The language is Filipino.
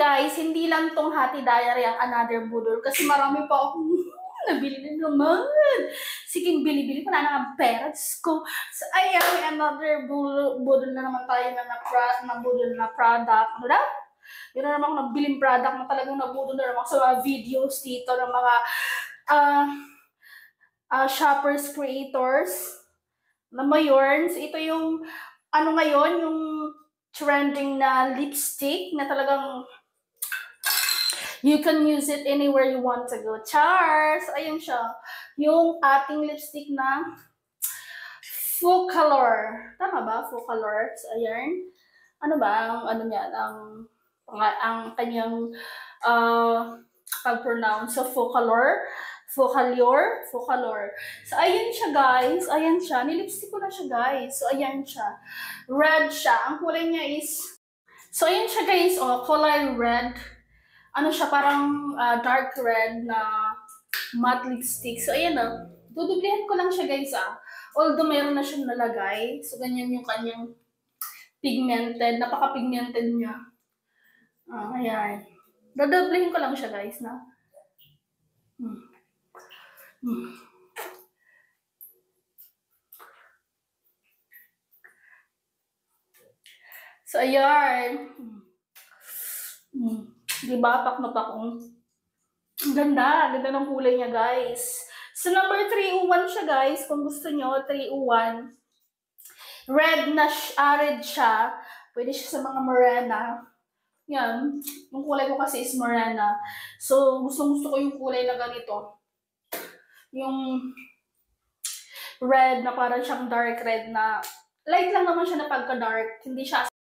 guys, hindi lang tong Hati Diary ang another budol kasi marami pa akong nabili na naman. Sige, bili-bili pa na ng pets ko. So, ayan, may another budol na naman tayo na budol na product. Ano daw? Yun na naman ako nabiling product na talagang nabudol na naman sa mga videos dito ng mga shoppers, creators na mayorns. Ito yung, ano ngayon, yung trending na lipstick na talagang you can use it anywhere you want to go. Charles! Ayun siya. Yung ating lipstick na Full Color. Tama ba? Full Color. So, ayan. Ano ba? Ang niya? Ang kanyang pag-pronounce. So, Full Color. Full Color. So, ayan siya, guys. Ayan siya. Nilipstick ko na siya, guys. So, ayan siya. Red siya. Ang kulay niya is... So, ayan siya, guys. Oh, kulay red. Ano siya, parang dark red na matte lipstick. So, ayan o. Dudublihan ko lang siya, guys, Although, mayroon na siyang nalagay. So, ganyan yung kanyang pigmented. Napaka-pigmented niya. Ayan. Dudublihan ko lang siya, guys, na. So, ayan. Diba? Pak na pakong. Ang ganda. Ganda ng kulay niya, guys. So, number 301 siya, guys. Kung gusto nyo, 301. Red na red siya. Pwede siya sa mga morena. Yan. Yung kulay ko kasi is morena. So, gusto ko yung kulay na ganito. Yung red na parang siyang dark red na light lang naman siya na pagka-dark. Hindi siya